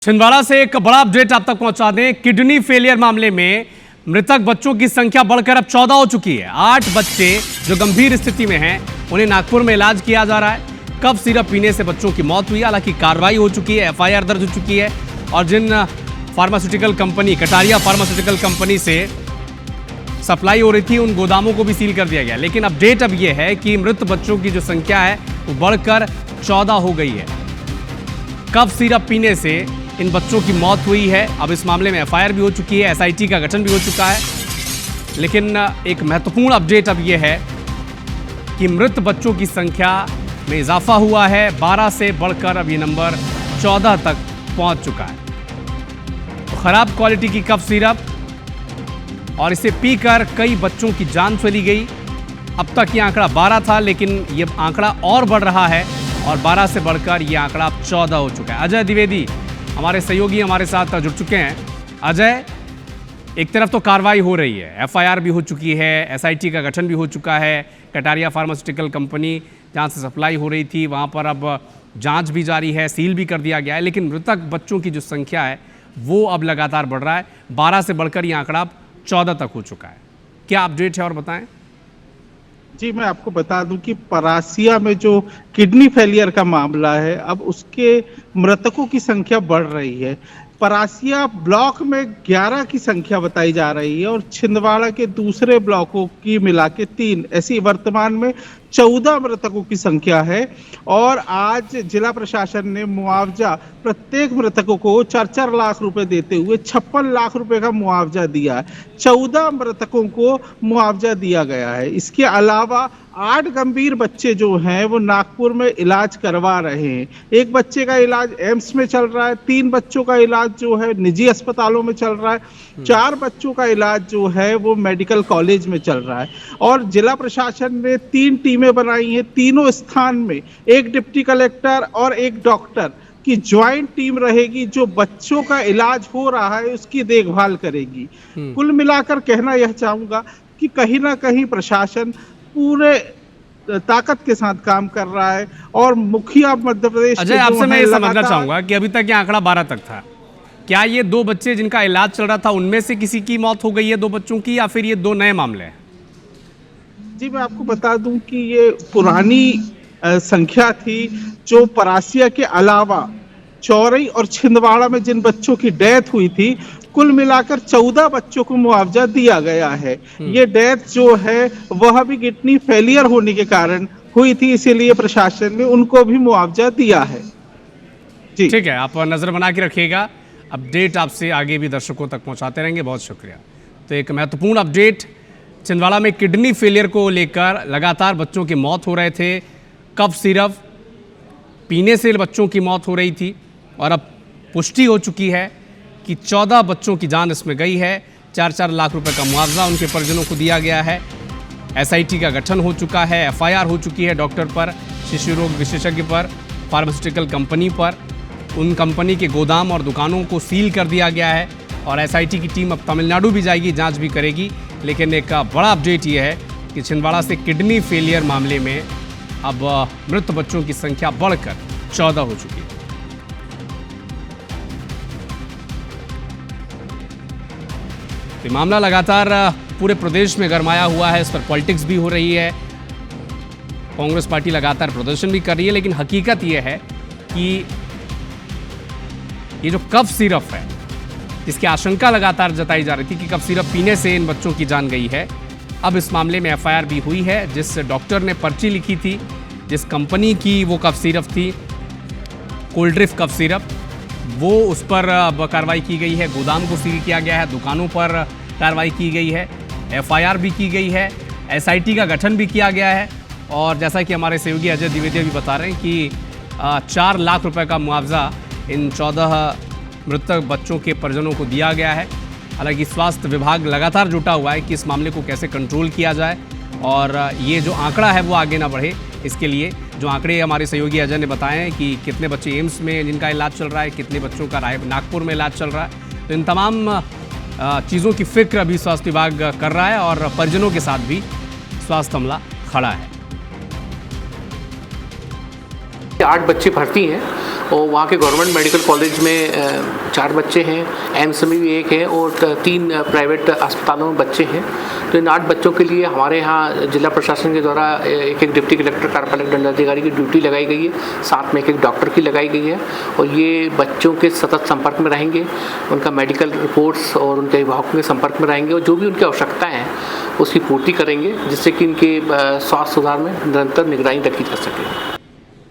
छिंदवाड़ा से एक बड़ा अपडेट आप तक पहुंचा दें। किडनी फेलियर मामले में मृतक बच्चों की संख्या बढ़कर अब 14 हो चुकी है। 8 बच्चे जो गंभीर स्थिति में हैं उन्हें नागपुर में इलाज किया जा रहा है। कफ सिरप पीने से बच्चों की मौत हुई, हालांकि कार्रवाई हो चुकी है, एफआईआर दर्ज हो चुकी है और जिन pharmaceutical company Kataria pharmaceutical company से सप्लाई हो रही थी उन गोदामों को भी सील कर दिया गया। लेकिन अपडेट अब यह है कि मृत बच्चों की जो संख्या है वो बढ़कर 14 हो गई है। कफ सिरप पीने से इन बच्चों की मौत हुई है। अब इस मामले में एफआईआर भी हो चुकी है, एसआईटी का गठन भी हो चुका है। लेकिन एक महत्वपूर्ण अपडेट अब यह है कि मृत बच्चों की संख्या में इजाफा हुआ है। 12 से बढ़कर अब ये नंबर 14 तक पहुंच चुका है। तो खराब क्वालिटी की कफ सिरप और इसे पीकर कई बच्चों की जान चली गई। अब तक ये आंकड़ा 12 था, लेकिन ये आंकड़ा और बढ़ रहा है और 12 से बढ़कर ये आंकड़ा अब 14 हो चुका है। अजय द्विवेदी हमारे सहयोगी हमारे साथ जुड़ चुके हैं। अजय, एक तरफ तो कार्रवाई हो रही है, एफआईआर भी हो चुकी है, एसआईटी का गठन भी हो चुका है। कटारिया फार्मास्यूटिकल कंपनी जहां से सप्लाई हो रही थी वहां पर अब जांच भी जारी है, सील भी कर दिया गया है। लेकिन मृतक बच्चों की जो संख्या है वो अब लगातार बढ़ रहा है। 12 से बढ़कर ये आंकड़ा अब 14 तक हो चुका है। क्या अपडेट है और बताएं। जी, मैं आपको बता दूं कि परासिया में जो किडनी फेलियर का मामला है, अब उसके मृतकों की संख्या बढ़ रही है। परासिया ब्लॉक में 11 की संख्या बताई जा रही है और छिंदवाड़ा के दूसरे ब्लॉकों की मिला के 3, ऐसी वर्तमान में 14 मृतकों की संख्या है। और आज जिला प्रशासन ने मुआवजा प्रत्येक मृतकों को 4-4 लाख रुपए देते हुए 56 लाख रुपए का मुआवजा दिया है। 14 मृतकों को मुआवजा दिया गया है। इसके अलावा 8 गंभीर बच्चे जो हैं वो नागपुर में इलाज करवा रहे हैं। एक बच्चे का इलाज एम्स में चल रहा है, 3 बच्चों का इलाज जो है निजी अस्पतालों में चल रहा है, 4 बच्चों का इलाज जो है वो मेडिकल कॉलेज में चल रहा है। और जिला प्रशासन ने 3 टीमें बनाई हैं। तीनों स्थान में एक डिप्टी कलेक्टर और एक डॉक्टर की ज्वाइंट टीम रहेगी जो बच्चों का इलाज हो रहा है उसकी देखभाल करेगी। कुल मिलाकर कहना यह चाहूंगा कि कहीं ना कहीं प्रशासन पूरे ताकत के साथ काम कर रहा है और मुखिया मध्य प्रदेश। अजय, आपसे मैं ये समझना चाहूंगा कि अभी तक ये आंकड़ा 12 तक था। क्या ये 2 बच्चे जिनका इलाज चल रहा था उनमें से किसी की मौत हो गई है, 2 बच्चों की, या फिर ये 2 नए मामले हैं? जी, मैं आपको बता दूं कि ये पुरानी संख्या थी जो परासिया के अलावा चौरई और छिंदवाड़ा में जिन बच्चों की डेथ हुई थी, कुल मिलाकर 14 बच्चों को मुआवजा दिया गया है। ये डेथ जो है वह भी किडनी फेलियर होने के कारण हुई थी, इसीलिए प्रशासन ने उनको भी मुआवजा दिया है। जी ठीक है, आप नजर बना के रखिएगा। अपडेट आपसे आगे भी दर्शकों तक पहुंचाते रहेंगे। बहुत शुक्रिया। तो एक महत्वपूर्ण अपडेट, छिंदवाड़ा में किडनी फेलियर को लेकर लगातार बच्चों की मौत हो रहे थे। कफ सिरप पीने से बच्चों की मौत हो रही थी और अब पुष्टि हो चुकी है कि 14 बच्चों की जान इसमें गई है। 4-4 लाख रुपए का मुआवजा उनके परिजनों को दिया गया है। एसआईटी का गठन हो चुका है, एफआईआर हो चुकी है डॉक्टर पर, शिशु रोग विशेषज्ञ पर, फार्मास्यूटिकल कंपनी पर। उन कंपनी के गोदाम और दुकानों को सील कर दिया गया है और एसआईटी की टीम अब तमिलनाडु भी जाएगी, जांच भी करेगी। लेकिन एक बड़ा अपडेट ये है कि छिंदवाड़ा से किडनी फेलियर मामले में अब मृत बच्चों की संख्या बढ़कर 14 हो चुकी है। तो मामला लगातार पूरे प्रदेश में गरमाया हुआ है, इस पर पॉलिटिक्स भी हो रही है। कांग्रेस पार्टी लगातार प्रदर्शन भी कर रही है, लेकिन हकीकत यह है कि ये जो कफ सिरप है जिसकी आशंका लगातार जताई जा रही थी कि कफ सिरप पीने से इन बच्चों की जान गई है, अब इस मामले में एफआईआर भी हुई है। जिस डॉक्टर ने पर्ची लिखी थी, जिस कंपनी की वो कफ सिरप थी, कोल्ड ड्रिफ्ट कफ सिरप, वो उस पर अब कार्रवाई की गई है। गोदाम को सील किया गया है, दुकानों पर कार्रवाई की गई है, एफआईआर भी की गई है, एसआईटी का गठन भी किया गया है। और जैसा कि हमारे सहयोगी अजय द्विवेदी भी बता रहे हैं कि 4 लाख रुपए का मुआवजा इन 14 मृतक बच्चों के परिजनों को दिया गया है। हालांकि स्वास्थ्य विभाग लगातार जुटा हुआ है कि इस मामले को कैसे कंट्रोल किया जाए और ये जो आंकड़ा है वो आगे ना बढ़े। इसके लिए जो आंकड़े हमारे सहयोगी अजय ने बताए हैं कि कितने बच्चे एम्स में जिनका इलाज चल रहा है, कितने बच्चों का नागपुर में इलाज चल रहा है, तो इन तमाम चीज़ों की फिक्र अभी स्वास्थ्य विभाग कर रहा है और परिजनों के साथ भी स्वास्थ्य अमला खड़ा है। 8 बच्चे भर्ती हैं और वहाँ के गवर्नमेंट मेडिकल कॉलेज में 4 बच्चे हैं, एम्स में भी 1 है और 3 प्राइवेट अस्पतालों में बच्चे हैं। तो इन 8 बच्चों के लिए हमारे यहाँ जिला प्रशासन के द्वारा एक डिप्टी कलेक्टर कार्यपालक दंडाधिकारी की ड्यूटी लगाई गई है, साथ में एक डॉक्टर की लगाई गई है और ये बच्चों के सतत संपर्क में रहेंगे, उनका मेडिकल रिपोर्ट्स और उनके अभिभावकों के संपर्क में रहेंगे और जो भी उनकी आवश्यकताएँ हैं उसकी पूर्ति करेंगे, जिससे कि इनके स्वास्थ्य सुधार में निरंतर निगरानी रखी जा सके।